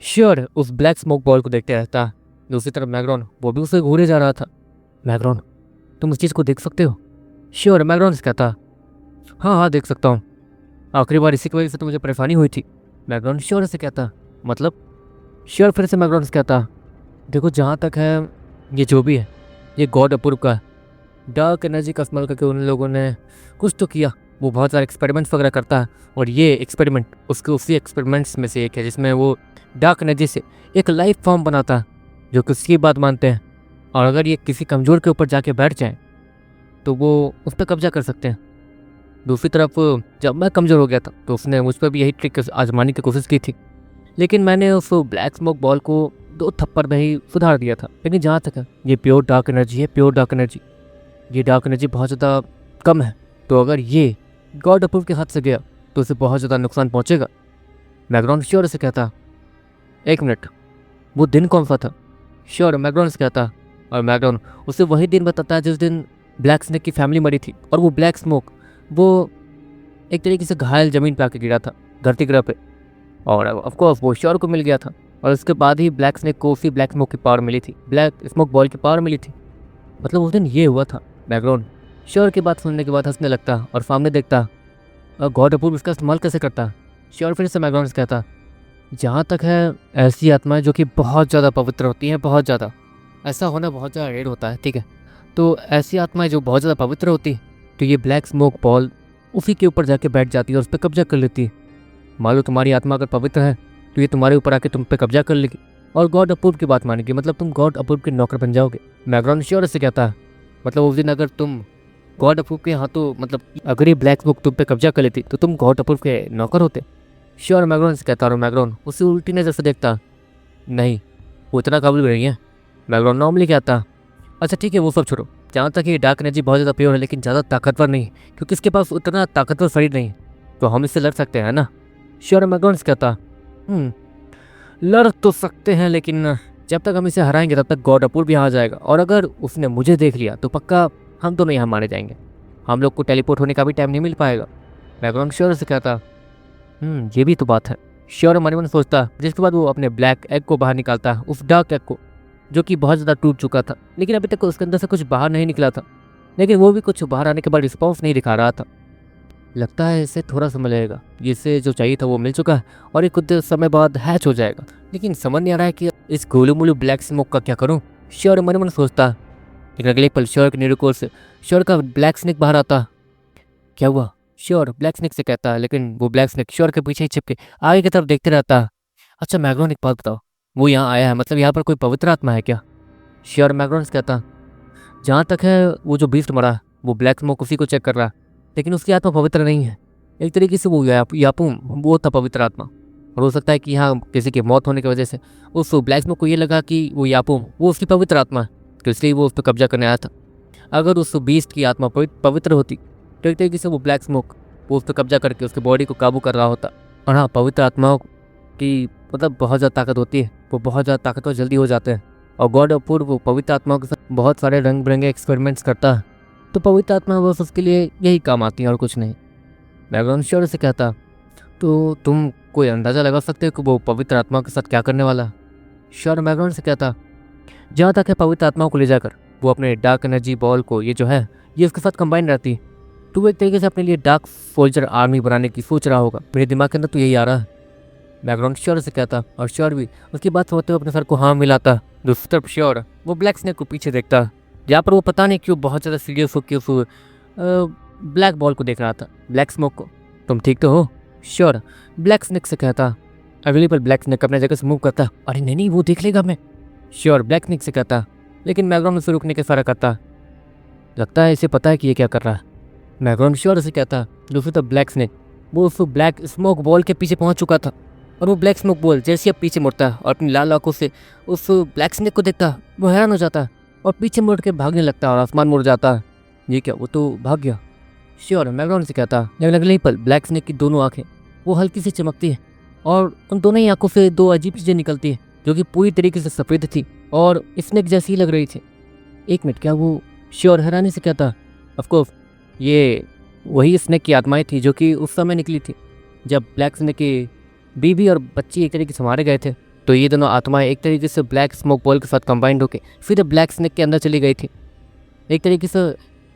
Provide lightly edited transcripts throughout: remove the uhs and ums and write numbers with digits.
Sure उस black smoke ball को देखते रहता। दूसरी तरफ मैग्रॉन वो भी उसे घूरे जा रहा था। मैग्रॉन तुम उस चीज़ को देख सकते हो? श्योर मैग्रॉन से कहता। हाँ हाँ देख सकता हूँ, आखिरी बार इसी की वजह से तो मुझे परेशानी हुई थी। मैग्रॉन श्योर से कहता। मतलब? श्योर फिर से मैग्रॉन से कहता। देखो जहाँ तक है ये जो भी है ये गॉड अपूर्व का है। डार्क एनर्जी का इस्तेमाल करके उन लोगों ने कुछ तो किया। वो बहुत सारे एक्सपेरिमेंट्स वगैरह करता है और ये एक्सपेरिमेंट उसके उसी एक्सपेरिमेंट्स में से एक है जिसमें वो डार्क एनर्जी से एक लाइफ फॉर्म बनाता है जो कि उसकी बात मानते हैं, और अगर ये किसी कमज़ोर के ऊपर जाके बैठ जाए तो वो उस पर कब्जा कर सकते हैं। दूसरी तरफ जब मैं कमज़ोर हो गया था तो उसने मुझ पर भी यही ट्रिक आजमाने की कोशिश की थी, लेकिन मैंने उस ब्लैक स्मोक बॉल को 2 थप्पड़ में ही सुधार दिया था। लेकिन जहाँ तक है ये प्योर डार्क एनर्जी है, प्योर डार्क एनर्जी। ये डार्क एनर्जी बहुत ज़्यादा कम है, तो अगर ये गॉड अप्रूव के हाथ से गया तो उसे बहुत ज़्यादा नुकसान पहुँचेगा। मैग्रॉन श्योर से कहता। 1 मिनट, वो दिन कौन सा था? श्योर मैग्रॉन से कहता। और मैग्रॉन उसे वही दिन बताता है जिस दिन ब्लैक स्नेक की फैमिली मरी थी, और वो ब्लैक स्मोक वो एक तरीके से घायल ज़मीन पे आके गिरा था, धरती ग्रह पे, और ऑफकोर्स वो श्योर को मिल गया था। और उसके बाद ही ब्लैक स्नेक को उसी ब्लैक स्मोक की पावर मिली थी, ब्लैक स्मोक बॉल की पावर मिली थी। मतलब उस दिन ये हुआ था। मैग्रॉन श्योर की बात सुनने के बाद हंसने लगता और सामने देखता गॉड अपूर्व इसका इस्तेमाल कैसे करता। श्योर फिर से मैग्रॉन से कहता। जहाँ तक है ऐसी आत्माएं जो कि बहुत ज़्यादा पवित्र होती हैं, बहुत ज़्यादा, ऐसा होना बहुत ज़्यादा रेयर होता है, ठीक है। तो ऐसी आत्माएं जो बहुत ज़्यादा पवित्र होती है तो ये ब्लैक स्मोक बॉल उसी के ऊपर जाके बैठ जाती है और उस पर कब्जा कर लेती है। मान लो तुम्हारी आत्मा अगर पवित्र है तो ये तुम्हारे ऊपर आके तुम पे कब्जा कर लेगी और गॉड अपूर्व की बात मानेगी, मतलब तुम गॉड अपूर्व के नौकर बन जाओगे। मैग्रॉन श्योर से कहता है। मतलब उस दिन अगर तुम गॉड अपूर्व के हाथों, मतलब अगर ये ब्लैक स्मोक तुम पे कब्जा कर लेती तो तुम गॉड अपूर्व के नौकर होते। श्योर मैग्रॉन से कहता। और मैग्रॉन उसे उल्टी नज़र से देखता। नहीं, वो इतना काबिल भी नहीं है। मैग्रॉन नॉर्मली कहता। अच्छा ठीक है वो सब छोड़ो, जहाँ तक ये डार्क एनर्जी बहुत ज़्यादा प्योर है लेकिन ज़्यादा ताकतवर नहीं है, क्योंकि इसके पास उतना ताकतवर शरीर नहीं है, तो हम इससे लड़ सकते हैं ना? श्योर मैग्रॉन से कहता। लड़ तो सकते हैं, लेकिन जब तक हम इसे हराएंगे तब तक गॉड अपूर्व भी यहाँ आ जाएगा, और अगर उसने मुझे देख लिया तो पक्का हम दोनों यहाँ मारे जाएंगे। हम लोग को टेलीपोर्ट होने का भी टाइम नहीं मिल पाएगा। मैग्रॉन श्योर से कहता। ये भी तो बात है। श्योर मन में सोचता, जिसके बाद वो अपने ब्लैक एग को बाहर निकालता, उस डार्क एग को जो कि बहुत ज़्यादा टूट चुका था, लेकिन अभी तक उसके अंदर से कुछ बाहर नहीं निकला था। लेकिन वो भी कुछ बाहर आने के बाद रिस्पॉन्स नहीं दिखा रहा था। लगता है इसे थोड़ा समय लगेगा, जिसे जो चाहिए था वो मिल चुका है और ये कुछ समय बाद हैच हो जाएगा, लेकिन समझ नहीं आ रहा है कि इस गोलू मोलू ब्लैक स्मोक का क्या करूँ। श्योर मन में सोचता। लेकिन अगले पल श्योर के निरुकोर से श्योर का ब्लैक स्नेक बाहर आता। क्या हुआ? श्योर ब्लैक स्नेक से कहता है, लेकिन वो ब्लैक स्नेक श्योर के पीछे ही छिपके आगे की तरफ देखते रहता। अच्छा मैग्रॉन एक बात बताओ, वो यहाँ आया है, मतलब यहाँ पर कोई पवित्र आत्मा है क्या? श्योर मैग्रॉन से कहता। जहाँ तक है वो जो बीस्ट मरा वो ब्लैक स्मोक उसी को चेक कर रहा, लेकिन उसकी आत्मा पवित्र नहीं है। एक तरीके से वो यापू वो था पवित्र आत्मा, और हो सकता है कि यहाँ किसी की मौत होने की वजह से उस ब्लैक स्मोक को ये लगा कि वो यापू वो उसकी पवित्र आत्मा है, तो इसलिए वो उस पर कब्जा करने आया था। अगर उस बीस्ट की आत्मा पवित्र होती तो एक तरीके से वो ब्लैक स्मोक वो उस पर कब्जा करके उसके बॉडी को काबू कर रहा होता। और हाँ, पवित्र आत्माओं की मतलब बहुत ज़्यादा ताकत होती है, वो बहुत ज़्यादा ताकतवर जल्दी हो जाते हैं, और गॉड अपूर्व वो पवित्र आत्माओं के साथ बहुत सारे रंग बिरंगे एक्सपेरिमेंट्स करता है, तो पवित्र आत्मा बस उसके लिए यही काम आती है और कुछ नहीं। मैग्रॉन श्योर से कहता। तो तुम कोई अंदाज़ा लगा सकते हो कि वो पवित्र आत्माओं के साथ क्या करने वाला? श्योर मैग्रॉन से कहता। जहाँ तक है पवित्र आत्माओं को ले जाकर वो अपने डार्क एनर्जी बॉल को ये जो है ये उसके साथ कंबाइन रहती है, तो वो एक तरीके से अपने लिए डार्क सोल्जर आर्मी बनाने की सोच रहा होगा। मेरे दिमाग के अंदर तो यही आ रहा है। मैग्रॉन श्योर से कहता, और श्योर भी उसकी बात होते हुए अपने सर को हाँ मिलाता। दूसरी तरफ श्योर वो ब्लैक स्नेक को पीछे देखता, जहाँ पर वो पता नहीं क्यों बहुत ज़्यादा सीरियस होकर उस ब्लैक बॉल को देख रहा था, ब्लैक स्मोक को। तुम ठीक तो हो? श्योर ब्लैक स्नेक से कहता। अगली पर ब्लैक स्नेक अपने जगह से मूव करता। अरे नहीं वो देख लेगा मैं। श्योर ब्लैक स्नेक से कहता, लेकिन मैग्रॉन उसे रुकने का इशारा करता। लगता है इसे पता है कि ये क्या कर रहा है। मैग्रॉन श्योर से कहता। दूसरी तरफ ब्लैक स्नेक वो उस ब्लैक स्मोक बॉल के पीछे पहुंच चुका था, और वो ब्लैक स्मोक बॉल जैसे अब पीछे मुड़ता और अपनी लाल आंखों से उस ब्लैक स्नेक को देखता, वो हैरान हो जाता और पीछे मुड़ के भागने लगता और आसमान मुड़ जाता। ये क्या, वो तो भाग गया। श्योर मैग्रॉन से कहता। लेकिन अगले ही पल ब्लैक स्नेक की दोनों आंखें वो हल्की सी चमकती है, और उन दोनों ही आंखों से 2 अजीब चीज़ें निकलती है जो कि पूरी तरीके से सफ़ेद थी और स्नेक जैसी लग रही थी। 1 मिनट, क्या वो? श्योर हैरानी से कहता। ऑफकोर्स ये वही स्नेक की आत्माएं थी जो कि उस समय निकली थी जब ब्लैक स्नेक की बीवी और बच्ची एक तरीके से मारे गए थे, तो ये दोनों आत्माएं एक तरीके से ब्लैक स्मोक बॉल के साथ कंबाइंड होकर फिर ब्लैक स्नेक के अंदर चली गई थी। एक तरीके से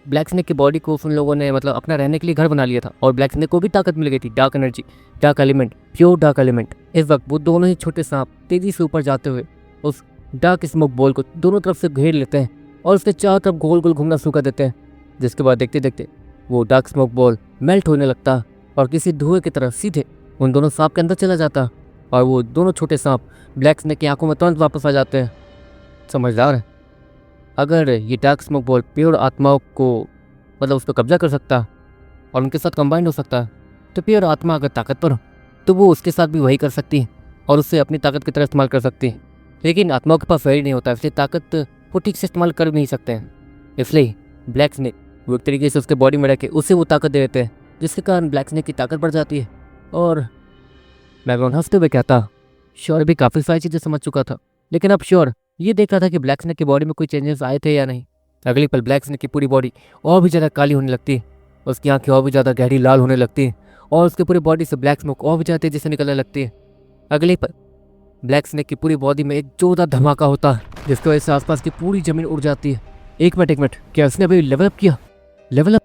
ब्लैक स्नेक की बॉडी को उन लोगों ने मतलब अपना रहने के लिए घर बना लिया था और ब्लैक स्नेक को भी ताकत मिल गई थी, dark energy, dark element, pure dark element. इस वक्त वो दोनों ही छोटे सांप तेजी से ऊपर जाते हुए उस डार्क स्मोक बॉल को दोनों तरफ से घेर लेते हैं और उसके चारों तरफ गोल गोल घूमना शुरू कर देते हैं। जिसके बाद देखते देखते वो डार्क स्मोक बॉल मेल्ट होने लगता और किसी धुएं की तरह सीधे उन दोनों सांप के अंदर चला जाता और वो दोनों छोटे सांप ब्लैक स्नेक की आंखों में तुरंत वापस आ जाते हैं। समझदार है। अगर ये डार्क स्मोक बॉल प्योर आत्माओं को मतलब उस पर कब्जा कर सकता और उनके साथ कंबाइंड हो सकता तो प्योर आत्मा अगर ताकतवर हो तो वो उसके साथ भी वही कर सकती है और उससे अपनी ताकत की तरह इस्तेमाल कर सकती है। लेकिन आत्माओं के पास वही नहीं होता, इसलिए ताकत वो ठीक से इस्तेमाल कर नहीं सकते हैं। इसलिए ब्लैक स्नेक वो एक तरीके से उसके बॉडी में रख के उसे वो ताकत दे देते हैं, जिसके कारण ब्लैक स्नेक की ताकत बढ़ जाती है। और मैग्रॉन हंसते हुए कहता, श्योर भी काफ़ी सारी चीज़ें समझ चुका था, लेकिन अब श्योर ये देख रहा था कि ब्लैक स्नेक की बॉडी में कोई चेंजेस आए थे या नहीं। अगली पल ब्लैक स्नेक की पूरी बॉडी और भी ज़्यादा काली होने लगती है, उसकी आंखें और भी ज़्यादा गहरी लाल होने लगती है और उसकी पूरी बॉडी से ब्लैक स्मोक और भी ज़्यादा तेजी से निकलने लगती है। अगली पल ब्लैक स्नेक की पूरी बॉडी में एक जोरदार धमाका होता है, जिसकी वजह से आसपास की पूरी जमीन उड़ जाती है। एक मिनट, क्या उसने अभी लेवल अप किया? Level up?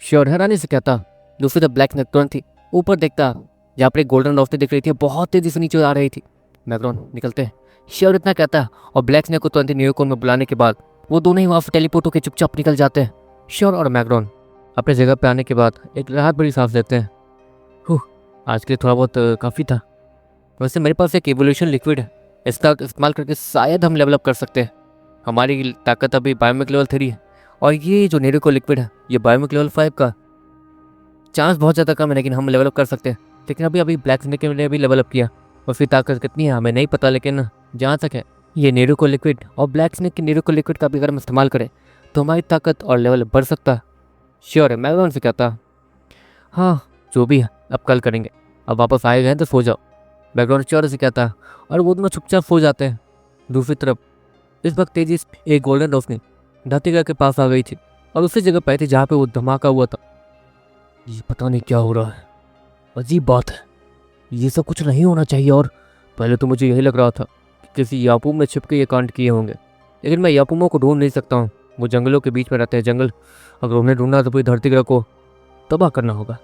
श्योर हैरानी से कहता। दूसरी तरफ ब्लैक स्नेक तुरंत ही ऊपर देखता, जहाँ पर एक गोल्डन रोशनी दिख रही थी, बहुत तेजी से नीचे आ रही थी। मैग्रॉन निकलते हैं, श्योर इतना कहता और ब्लैक स्नेक को तुरंत ही न्यूयॉर्क में बुलाने के बाद वो दोनों ही वहाँ से टेलीपोर्ट होकर चुपचाप निकल जाते हैं। श्योर और मैग्रॉन अपने जगह पे आने के बाद एक राहत भरी सांस लेते हैं। आज के लिए थोड़ा बहुत काफ़ी था। वैसे मेरे पास एक एवोल्यूशन लिक्विड है, इसका इस्तेमाल करके शायद हम लेवल अप कर सकते हैं। हमारी ताकत अभी बायोमिक लेवल 3 है और ये जो नेरिको लिक्विड है ये बायोमिक लेवल 5 का। चांस बहुत ज़्यादा कम है, लेकिन हम लेवल अप कर सकते हैं। लेकिन अभी ब्लैक स्नेक ने भी लेवल अप किया, उसकी ताकत कितनी है हमें नहीं पता, लेकिन जहाँ तक है ये नेरिको लिक्विड और ब्लैक स्नेक की नेरिको लिक्विड का भी अगर हम इस्तेमाल करें तो हमारी ताकत और लेवल बढ़ सकता है। श्योर है, मैं उनसे कहता। हाँ जो भी है अब कल करेंगे, अब वापस आए गए तो सो जाओ। बैकग्राउंड श्योर से कहता और वो दोनों चुपचाप सो जाते हैं। दूसरी तरफ इस वक्त तेजी से एक गोल्डन रोशनी धरती ग्रह के पास आ गई थी और उसी जगह पे थी जहाँ पे वो धमाका हुआ था। ये पता नहीं क्या हो रहा है, अजीब बात है, ये सब कुछ नहीं होना चाहिए। और पहले तो मुझे यही लग रहा था कि किसी यापूम में छिप के ये कांड किए होंगे, लेकिन मैं यापूमों को ढूंढ नहीं सकता हूँ। वो जंगलों के बीच में रहते हैं। जंगल अगर उन्हें ढूंढना तो पूरी धरती ग्रह को तबाह करना होगा,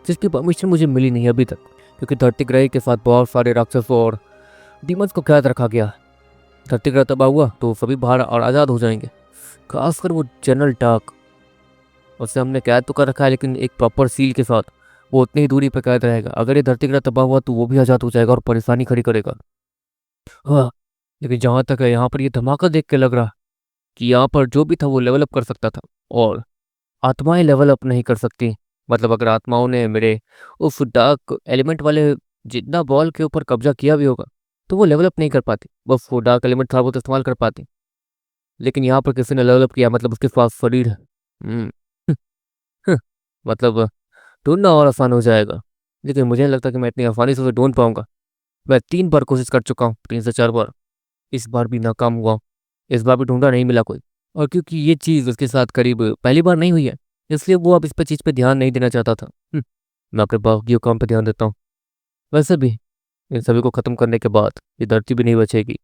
जिसकी परमिशन मुझे मिली नहीं अभी तक, क्योंकि धरती ग्रह के साथ बहुत सारे राक्षसों और डीमंस को कैद रखा गया। धरती ग्रह तबाह हुआ तो सभी बाहर और आज़ाद हो जाएंगे, खासकर वो जनरल टाक। उससे हमने कैद तो कर रखा है, लेकिन एक प्रॉपर सील के साथ वो उतनी ही दूरी पर कैद रहेगा। अगर ये धरती ग्रह तबाह हुआ तो वो भी आज़ाद हो जाएगा और परेशानी खड़ी करेगा। हाँ, लेकिन जहाँ तक है यहाँ पर ये धमाका देख के लग रहा कि यहाँ पर जो भी था वो लेवल अप कर सकता था और आत्माएं लेवल अप नहीं कर सकती। मतलब अगर आत्माओं ने मेरे उस डार्क एलिमेंट वाले जितना बॉल के ऊपर कब्जा किया भी होगा तो वो लेवल अप नहीं कर पाती, बस वो डार्क एलिमेंट थोड़ा बहुत इस्तेमाल कर पाती। लेकिन यहाँ पर किसी ने लेवल अप किया, मतलब उसके पास शरीर है। मतलब ढूंढना और आसान हो जाएगा, लेकिन मुझे नहीं लगता कि मैं इतनी आसानी से उसे ढूंढ पाऊंगा। मैं 3 बार कोशिश कर चुका हूँ, 3 से 4 बार, इस बार भी नाकाम हुआ। इस बार भी ढूंढा नहीं मिला कोई, और क्योंकि ये चीज़ उसके साथ करीब पहली बार नहीं हुई है, इसलिए वो अब इस पर चीज़ पे ध्यान नहीं देना चाहता था। मैं अपने बाकी काम पे ध्यान देता हूँ। वैसे भी इन सभी को ख़त्म करने के बाद ये धरती भी नहीं बचेगी।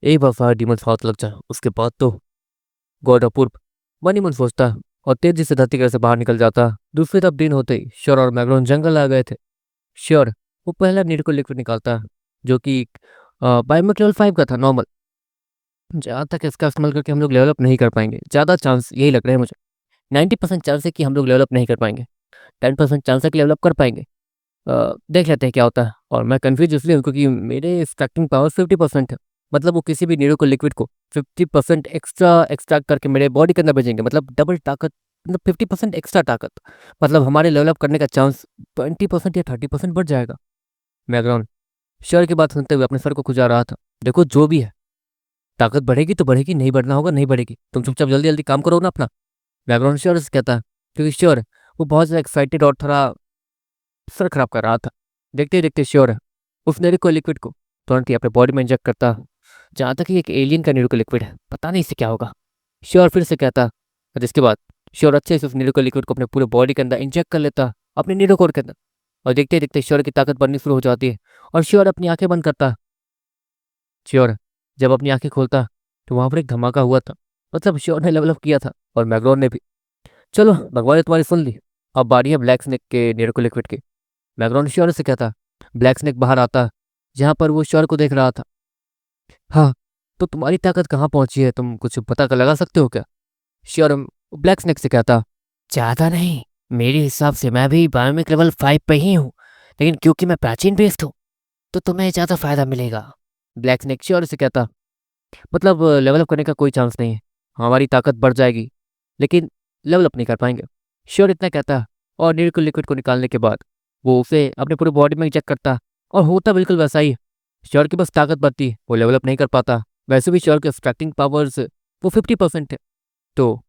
एक बार फायर डीमन हाथ लग जाए उसके बाद तो गॉड अपूर्व मन ही मन सोचता है और तेजी से धरती ग्रह से बाहर निकल जाता। दूसरी तरफ दिन होते ही श्योर और मैग्रॉन जंगल आ गए थे। श्योर वो पहला नीड को लिक्विड निकालता है, जो कि बायोमिक लेवल 5 का था, नॉर्मल। जहाँ तक इसका इस्तेमाल करके हम लोग लेवल अप नहीं कर पाएंगे, ज़्यादा चांस यही लग रहा है मुझे। 90% चांस है कि हम लोग लेवल अप नहीं कर पाएंगे, 10% चांस है कि लेवल अप कर पाएंगे। देख लेते हैं क्या होता है। और मैं कन्फ्यूज इसलिए हूँ क्योंकि मेरे एक्सट्रैक्टिंग पावर 50% है। मतलब वो किसी भी नीरो को लिक्विड को 50% एक्स्ट्रा एक्सट्रैक्ट करके मेरे बॉडी के अंदर भेजेंगे, मतलब डबल ताकत, मतलब 50% एक्स्ट्रा ताकत। मतलब हमारे लेवल अप करने का चांस 20% या 30% बढ़ जाएगा। मैग्राउंड श्योर की बात सुनते हुए अपने सर को खुजा रहा था। देखो जो भी है, ताकत बढ़ेगी तो बढ़ेगी, नहीं बढ़ना होगा नहीं बढ़ेगी। तुम चुपचाप जल्दी जल्दी काम करो ना अपना। बैकग्राउंड श्योर से कहता है, क्योंकि श्योर वो बहुत ज़्यादा एक्साइटेड और थोड़ा सर खराब कर रहा था। देखते ही देखते श्योर है उस नेरिको लिक्विड को तुरंत ही अपने बॉडी में इंजेक्ट करता। जहाँ तक ही एक एलियन का नेरिको लिक्विड है, पता नहीं इससे क्या होगा। श्योर फिर से कहता, जिसके बाद श्योर अच्छे से उस नेरिको लिक्विड को अपने पूरे बॉडी के अंदर इंजेक्ट कर लेता, अपने नीरो कोर के अंदर। और देखते ही देखते श्योर की ताकत बढ़नी शुरू हो जाती है और श्योर अपनी आंखें बंद करता। श्योर जब अपनी आंखें खोलता तो वहाँ पर एक धमाका हुआ था। मतलब श्योर ने लेवल अप किया था और मैग्रॉन ने भी। चलो भगवान ने तुम्हारी सुन ली। अब बारी है ब्लैक स्नेक के न्यूरोको लिक्विड की। मैग्रॉन श्योर से कहता। ब्लैक स्नेक बाहर आता जहाँ पर वो श्योर को देख रहा था। हाँ, तो तुम्हारी ताकत कहाँ पहुंची है, तुम कुछ पता कर लगा सकते हो क्या? श्योर ब्लैक स्नेक से कहता। ज़्यादा नहीं, मेरे हिसाब से मैं भी बायोमिक लेवल 5 पे ही हूँ, लेकिन क्योंकि मैं प्राचीन बेस्ट हूँ तो तुम्हें ज़्यादा फायदा मिलेगा। ब्लैक स्नेक श्योर से कहता। मतलब लेवल अप करने का कोई चांस नहीं है, हमारी ताकत बढ़ जाएगी लेकिन लेवल अप नहीं कर पाएंगे। श्योर इतना कहता और न्यूरोको लिक्विड को निकालने के बाद वो उसे अपने पूरे बॉडी में इंजेक्ट करता और होता बिल्कुल वैसा ही। श्योर की बस ताकत बढ़ती, वो लेवल अप नहीं कर पाता। वैसे भी श्योर के एक्सट्रैक्टिंग पावर्स वो 50% है, तो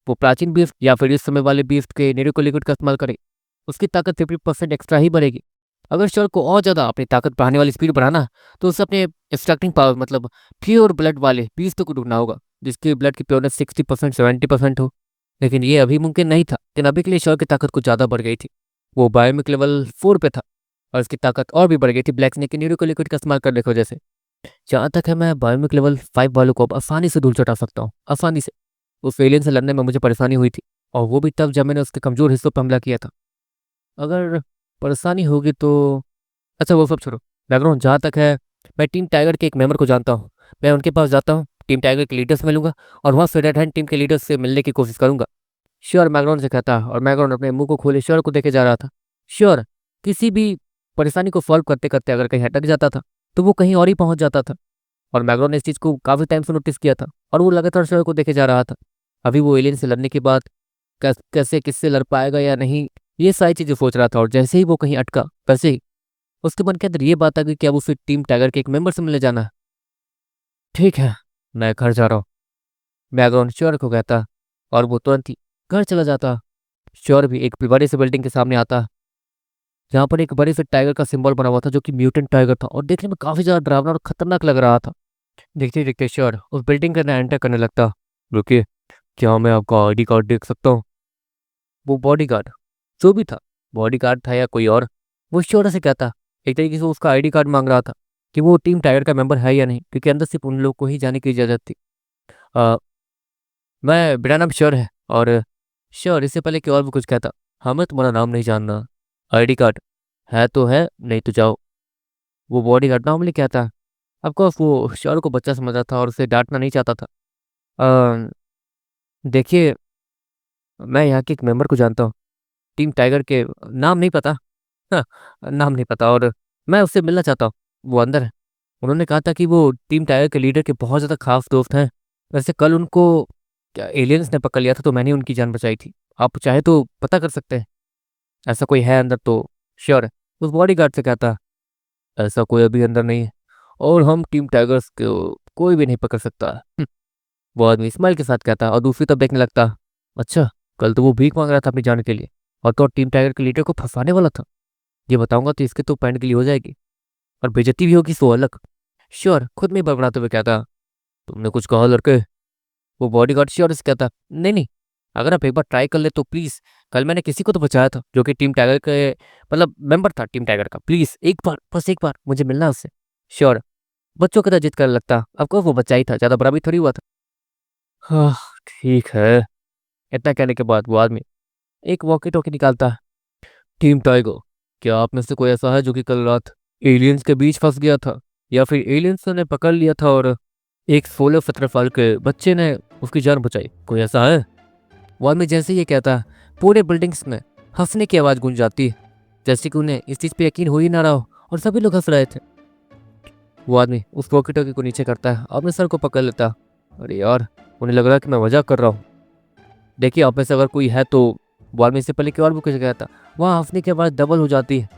वो प्राचीन बीस्ट या फिर इस समय वाले बीस्ट के न्यूरोको लिक्विड का इस्तेमाल करे, उसकी ताकत 50% एक्स्ट्रा ही बढ़ेगी। अगर श्योर को और ज़्यादा अपनी ताकत बढ़ाने वाली स्पीड बढ़ाना तो उसे अपने एक्सट्रैक्टिंग पावर मतलब प्योर ब्लड वाले बीस्ट को ढूंढना होगा जिसकी ब्लड की प्योरनेस 60% 70% हो। लेकिन ये अभी मुमकिन नहीं था, लेकिन अभी के लिए श्योर की ताकत कुछ ज़्यादा बढ़ गई थी। वो बायोमिक लेवल 4 पे था और इसकी ताकत और भी बढ़ गई थी ब्लैक स्नेक के न्यूरोको लिक्विड का इस्तेमाल करने की वजह से। जहाँ तक है मैं बायोमिक लेवल 5 वालों को अब आसानी से धूल चटा सकता हूँ, आसानी से। उस एलियन से लड़ने में मुझे परेशानी हुई थी और वो भी तब जब मैंने उसके कमज़ोर हिस्सों पर हमला किया था। अगर परेशानी होगी तो अच्छा वो सब छोड़ो। बैकग्राउंड जहाँ तक है, मैं टीम टाइगर के एक मेंबर को जानता हूँ, मैं उनके पास जाता हूँ, टीम टाइगर के लीडर से मिलूंगा और वहाँ से रेड हैंड टीम के लीडर से मिलने की कोशिश करूंगा। श्योर मैग्राउंड से कहता और मैग्राउंड अपने मुंह को खोले श्योर को देखे जा रहा था। श्योर किसी भी परेशानी को सॉल्व करते करते अगर कहीं अटक जाता था तो वो कहीं और ही पहुंच जाता था और मैग्राउंड ने इस चीज़ को काफ़ी टाइम से नोटिस किया था और वो लगातार श्योर को देखे जा रहा था। अभी वो एलियन से लड़ने के बाद कैसे किससे लड़ पाएगा या नहीं, ये सारी चीज़ें सोच रहा था और जैसे ही वो कहीं अटका वैसे ही उसके मन के अंदर ये बात आ गई कि अब उसे टीम टाइगर के एक मेंबर से मिलने जाना है। ठीक है, मैं घर जा रहा हूँ, बैकग्राउंड श्योर को कहता और वो तुरंत ही घर चला जाता। श्योर भी एक बड़े से बिल्डिंग के सामने आता जहाँ पर एक बड़े से टाइगर का सिंबल बना हुआ था जो कि म्यूटेंट टाइगर था और देखने में काफ़ी ज़्यादा डरावना और खतरनाक लग रहा था। देखते ही देखते श्योर उस बिल्डिंग के अंदर एंटर करने लगता। रुकिए, क्या मैं आपका आईडी कार्ड देख सकता हूँ? वो बॉडीगार्ड जो भी था, बॉडीगार्ड था या कोई और, वो श्योर से कहता। एक तरीके से उसका आईडी कार्ड मांग रहा था कि वो टीम टाइगर का मेंबर है या नहीं, क्योंकि अंदर सिर्फ उन लोग को ही जाने की इजाज़त थी। अ, मैं मेरा नाम श्योर है और श्योर इससे पहले कि और भी कुछ कहता, हमें तुम्हारा नाम नहीं जानना, आईडी कार्ड है तो है, नहीं तो जाओ। वो बॉडीगार्ड नॉर्मली कहता। ऑफकोर्स वो श्योर को बच्चा समझ रहा था और उसे डांटना नहीं चाहता था। अ, देखिए, मैं यहाँ के एक मेंबर को जानता हूँ, टीम टाइगर के नाम नहीं पता। हाँ, नाम नहीं पता और मैं उससे मिलना चाहता हूँ, वो अंदर है। उन्होंने कहा था कि वो टीम टाइगर के लीडर के बहुत ज़्यादा खास दोस्त हैं। वैसे कल उनको क्या एलियंस ने पकड़ लिया था तो मैंने उनकी जान बचाई थी। आप चाहे तो पता कर सकते हैं, ऐसा कोई है अंदर तो। श्योर है उस बॉडीगार्ड से कहता। ऐसा कोई अभी अंदर नहीं है और हम टीम टाइगर्स को कोई भी नहीं पकड़ सकता। वो आदमी स्माइल के साथ कहता और दूसरी तरफ देखने लगता। अच्छा, कल तो वो भीख मांग रहा था अपनी जान के लिए और तो टीम टाइगर के लीडर को फंसाने वाला था। ये बताऊंगा तो इसके तो पैंट के लिए हो जाएगी और बेइज्जती भी होगी सो अलग। श्योर खुद में बड़बड़ाते हुए कहता। तुमने कुछ कहा लड़के? वो बॉडीगार्ड श्योर से कहता। नहीं नहीं, अगर आप एक बार ट्राई कर ले तो प्लीज़। कल मैंने किसी को तो बचाया था जो कि टीम टाइगर के मतलब मेंबर था टीम टाइगर का। प्लीज़ एक बार, बस एक बार मुझे मिलना है उससे। श्योर बच्चों की तरह जिद करने लगता। अब वो बच्चा ही था, ज़्यादा बड़ा भी थोड़ी हुआ था। हाँ ठीक है। इतना कहने के बाद वो आदमी एक वॉकी टॉकी निकालता। टीम टाइगर, क्या आप में से कोई ऐसा है जो कि कल रात एलियंस के बीच फंस गया था या फिर एलियंस ने पकड़ लिया था और एक 16-17 साल के बच्चे ने उसकी जान बचाई? कोई ऐसा है? वो आदमी जैसे ही ये कहता पूरे बिल्डिंग्स में हंसने की आवाज़ गूंज जाती है, जैसे कि उन्हें इस चीज़ पे यकीन हो ही ना रहा हो और सभी लोग हंस रहे थे। वो आदमी उस वॉकी टॉकी को नीचे करता है और अपने सर को पकड़ लेता। अरे यार, उन्हें लग रहा है कि मैं मजाक कर रहा हूँ। देखिए, आप में से अगर कोई है तो। वो आदमी इससे पहले कि और भी कुछ कहता, वहाँ हंसने की आवाज़ डबल हो जाती है।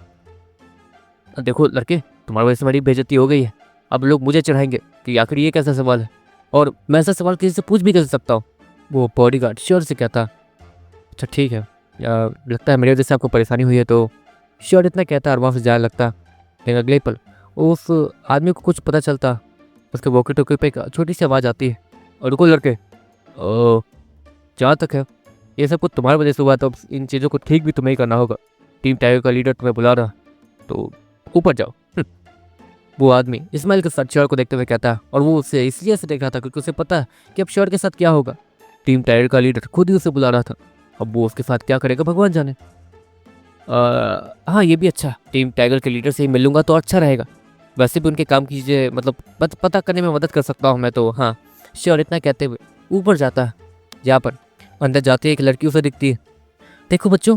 देखो लड़के, तुम्हारी वजह से मेरी बेइज्जती हो गई है। अब लोग मुझे चढ़ाएंगे कि आखिर ये कैसा सवाल है और मैं ऐसा सवाल किसी से पूछ भी कैसे सकता हूँ? वो बॉडीगार्ड श्योर से कहता। अच्छा ठीक है, लगता है मेरी वजह से आपको परेशानी हुई है तो। श्योर इतना कहता और वहाँ से जाने लगता। लेकिन अगले पल उस आदमी को कुछ पता चलता। उसके वॉकी टॉकी पे एक छोटी सी आवाज़ आती है। और रुको लड़के, ओ जहाँ तक है ये सब कुछ तुम्हारी वजह से हुआ, तो अब इन चीज़ों को ठीक भी तुम्हें ही करना होगा। टीम टाइगर का लीडर तुम्हें बुला रहा, तो ऊपर जाओ। वो आदमी इस्माइल के साथ श्योर को देखते हुए कहता और वो उसे इसलिए से देख रहा था क्योंकि उसे पता है कि अब श्योर के साथ क्या होगा। टीम टाइगर का लीडर खुद ही उसे बुला रहा था। अब वो उसके साथ क्या करेगा भगवान जाने। हाँ ये भी अच्छा, टीम टाइगर के लीडर से ही मिल लूंगा तो अच्छा रहेगा। वैसे भी उनके काम की चीज़ें मतलब पता करने में मदद कर सकता हूँ मैं तो। हाँ श्योर इतना कहते हुए ऊपर जाता है, जहाँ पर अंदर जाते ही एक लड़की उसे दिखती है। देखो बच्चों,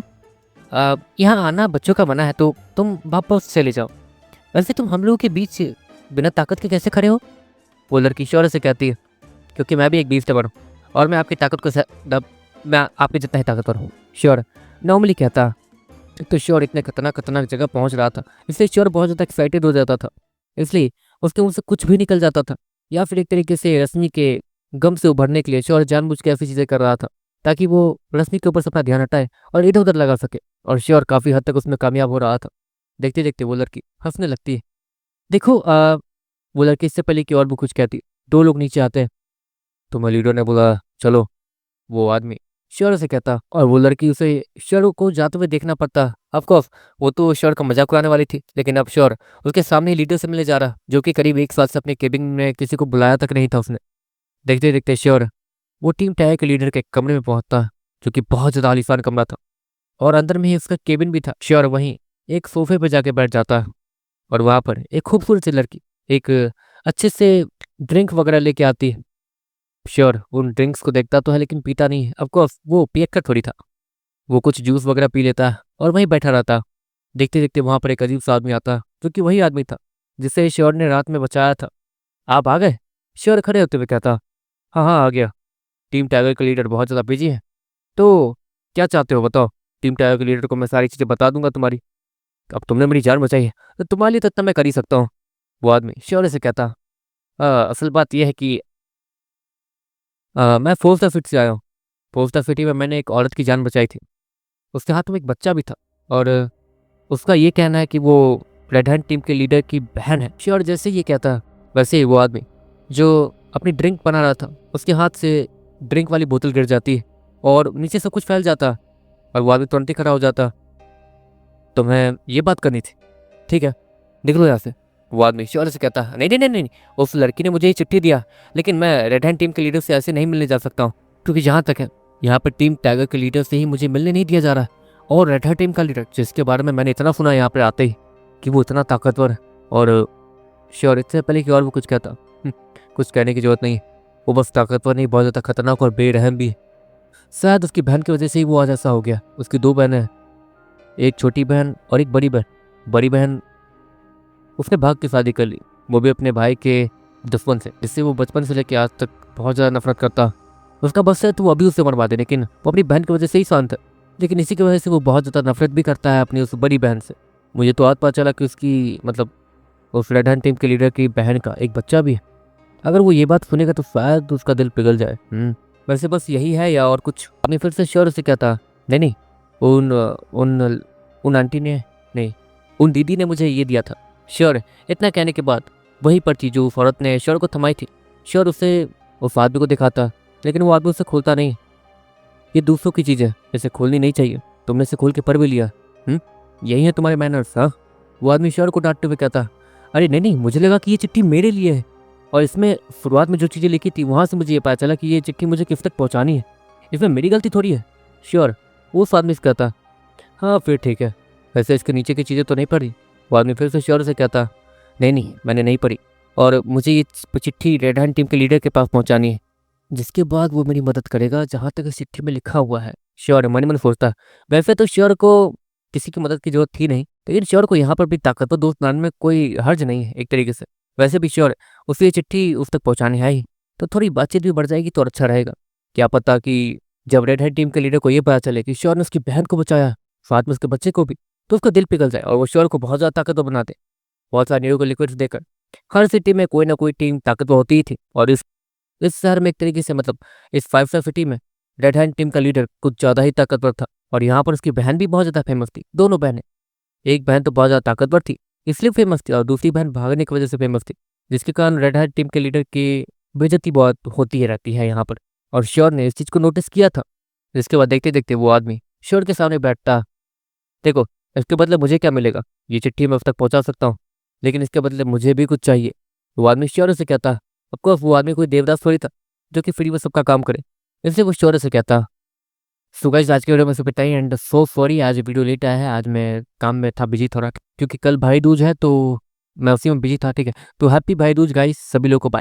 यहाँ आना बच्चों का मना है तो तुम वापस चले जाओ। वैसे तुम हम लोगों के बीच बिना ताकत के कैसे खड़े हो? वो लड़की श्योर से कहती है क्योंकि मैं भी एक बीस्टर हूँ और मैं आपकी ताकत को मैं आपके जितना ही ताकतवर हूँ। श्योर नॉर्मली कहता। तो श्योर इतने खतरनाक जगह पहुंच रहा था, इसलिए श्योर बहुत ज़्यादा एक्साइटेड हो जाता था, इसलिए उसके मुंह से कुछ भी निकल जाता था। या फिर एक तरीके से रश्मि के गम से उभरने के लिए श्योर जानबूझ के ऐसी चीज़ें कर रहा था ताकि वो रश्मि के ऊपर से अपना ध्यान हटाए और इधर उधर लगा सके। और श्योर काफ़ी हद तक उसमें कामयाब हो रहा था। देखते देखते वो लड़की हंसने लगती है। देखो वो लड़की इससे पहले कि और भी कुछ कहती, दो लोग नीचे आते हैं। तो मैं लीडर ने बोला चलो। वो आदमी श्योर से कहता और वो लड़की उसे श्योर को जाते हुए देखना पड़ता। ऑफकोर्स वो तो श्योर का मजाक उड़ाने वाली थी, लेकिन अब श्योर उसके सामने लीडर से मिलने जा रहा, जो कि करीब एक साल से अपने केबिन में किसी को बुलाया तक नहीं था उसने। देखते देखते श्योर वो टीम टायर के लीडर के कमरे में पहुंचता, जो कि बहुत ज़्यादा आलीशान कमरा था और अंदर में ही उसका केबिन भी था। श्योर वहीं एक सोफे पर जाके बैठ जाता और वहाँ पर एक खूबसूरत सी लड़की एक अच्छे से ड्रिंक वगैरह लेके आती है। श्योर उन ड्रिंक्स को देखता तो है लेकिन पीता नहीं है। ऑफकोर्स वो पियक्कड़ थोड़ी था, वो कुछ जूस वगैरह पी लेता और वहीं बैठा रहता। देखते देखते वहाँ पर एक अजीब सा आदमी आता, जो कि वही आदमी था जिसे श्योर ने रात में बचाया था। आप आ गए? श्योर खड़े होते हुए कहता। हाँ हाँ आ गया। टीम टाइगर का लीडर बहुत ज़्यादा बिजी है, तो क्या चाहते हो बताओ? टीम टाइगर के लीडर को मैं सारी चीज़ें बता दूंगा तुम्हारी। अब तुमने मेरी जान बचाई है तो तुम्हारे लिए तो इतना मैं कर ही सकता हूँ। वो आदमी श्योर से कहता। असल बात यह है कि मैं फोर्स्टर फिट से आया हूँ। फोर्स्टर सिटी में मैंने एक औरत की जान बचाई थी, उसके हाथ में एक बच्चा भी था और उसका ये कहना है कि वो रेड हैंड टीम के लीडर की बहन है। श्योर जैसे ये कहता वैसे ही वो आदमी जो अपनी ड्रिंक बना रहा था उसके हाथ से ड्रिंक वाली बोतल गिर जाती है और नीचे सब कुछ फैल जाता और वो आदमी तुरंत ही खड़ा हो जाता। तो मैं ये बात करनी थी, ठीक है निकलो यहाँ से। वो आदमी श्योर से कहता नहीं नहीं नहीं नहीं, उस लड़की ने मुझे ये चिट्ठी दिया, लेकिन मैं रेड हैंड टीम के लीडर से ऐसे नहीं मिलने जा सकता हूँ, क्योंकि जहाँ तक है यहाँ पर टीम टाइगर के लीडर से ही मुझे मिलने नहीं दिया जा रहा है। और रेड हैंड टीम का लीडर जिसके बारे में मैंने इतना सुना यहाँ पर आते ही कि वो इतना ताकतवर है। और श्योर इससे पहले कि और वो कुछ कहता, कुछ कहने की जरूरत नहीं, वो बस ताकतवर नहीं बहुत ज़्यादा खतरनाक और बेरहम भी है। शायद उसकी बहन की वजह से ही वो आज ऐसा हो गया। उसकी दो बहनें, एक छोटी बहन और एक बड़ी बहन। बड़ी बहन उसने भाग के शादी कर ली, वो भी अपने भाई के दुश्मन से, जिससे वो बचपन से लेकर आज तक बहुत ज़्यादा नफरत करता। उसका बस है तो वो अभी उससे मरवा दे, लेकिन वो अपनी बहन की वजह से ही शांत है, लेकिन इसी की वजह से वो बहुत ज़्यादा नफरत भी करता है अपनी उस बड़ी बहन से। मुझे तो आज पता चला कि उसकी मतलब उस रेड हैंड टीम के लीडर की बहन का एक बच्चा भी है। अगर वो ये बात सुनेगा तो शायद उसका दिल पिघल जाए। वैसे बस यही है या और कुछ? आपने फिर से श्योर से कहता नहीं नहीं, उन उन उन आंटी ने नहीं, उन दीदी ने मुझे ये दिया था। श्योर इतना कहने के बाद वही पर्ची जो उस औरत ने श्योर को थमाई थी, श्योर उसे उस आदमी को दिखाता, लेकिन वो आदमी उसे खोलता नहीं। ये दूसरों की चीज़ है, इसे खोलनी नहीं चाहिए, तुमने इसे खोल के पढ़ भी लिया। यही है तुम्हारे मैनर्स? हाँ। वो आदमी श्योर को डांटते हुए कहता अरे नहीं नहीं, मुझे लगा कि ये चिट्ठी मेरे लिए है और इसमें शुरुआत में जो चीज़ें लिखी थी वहाँ से मुझे ये पता चला कि ये चिट्ठी मुझे किस तक पहुँचानी है, इसमें मेरी गलती थोड़ी है। श्योर वो उस आदमी से कहता हाँ फिर ठीक है, वैसे इसके नीचे की चीज़ें तो नहीं पढ़ी? वो आदमी फिर से श्योर से कहता नहीं नहीं मैंने नहीं पढ़ी और मुझे ये चिट्ठी रेड हैंड टीम के लीडर के पास पहुंचानी है, जिसके बाद वो मेरी मदद करेगा जहाँ तक इस चिट्ठी में लिखा हुआ है। श्योर मन मन सोचता वैसे तो श्योर को किसी की मदद की जरूरत थी नहीं, लेकिन श्योर को यहाँ पर भी ताकतवर दोस्त बनाने में कोई हर्ज नहीं है एक तरीके से। वैसे भी श्योर उसे ये चिट्ठी उस तक पहुँचानी है ही, तो थोड़ी बातचीत भी बढ़ जाएगी तो अच्छा रहेगा। क्या पता कि जब रेड हैंड टीम के लीडर को ये पता चले कि श्योर ने उसकी बहन को बचाया, साथ में उसके बच्चे को भी, तो उसका दिल पिघल जाए और वो श्योर को बहुत ज़्यादा ताकतवर बना दे। बहुत सारे नीरों को लिक्विड्स देकर हर सिटी में कोई ना कोई टीम ताकतवर होती ही थी और इस शहर में एक तरीके से मतलब इस 5 स्टार सिटी में रेड हैंड टीम का लीडर कुछ ज़्यादा ही ताकतवर था और यहाँ पर उसकी बहन भी बहुत ज़्यादा फेमस थी। दोनों बहनें, एक बहन तो बहुत ज़्यादा ताकतवर थी इसलिए फेमस थी और दूसरी बहन भागने की वजह से फेमस थी, जिसके कारण रेड हैंड टीम के लीडर की बेइज्जती बहुत होती है रहती है यहाँ पर। और श्योर ने इस चीज़ को नोटिस किया था, जिसके बाद देखते देखते वो आदमी श्योर के सामने बैठता। देखो इसके बदले मुझे क्या मिलेगा? ये चिट्ठी मैं उस तक पहुँचा सकता हूँ, लेकिन इसके बदले मुझे भी कुछ चाहिए। वो आदमी श्योर से कहता, ऑफकोर्स वो आदमी कोई देवदास थोड़ी था जो कि फ्री में सबका काम करे, इसलिए वो श्योर से कहता। सो गाइस, आज के वीडियो में सिर्फ इतना ही एंड सो सॉरी आज वीडियो लेट आया है। आज मैं काम में था बिजी थोड़ा, क्योंकि कल भाई दूज है तो मैं उसी में बिजी था। ठीक है, तो हैप्पी भाई दूज गाइस सभी लोगों को। बाय।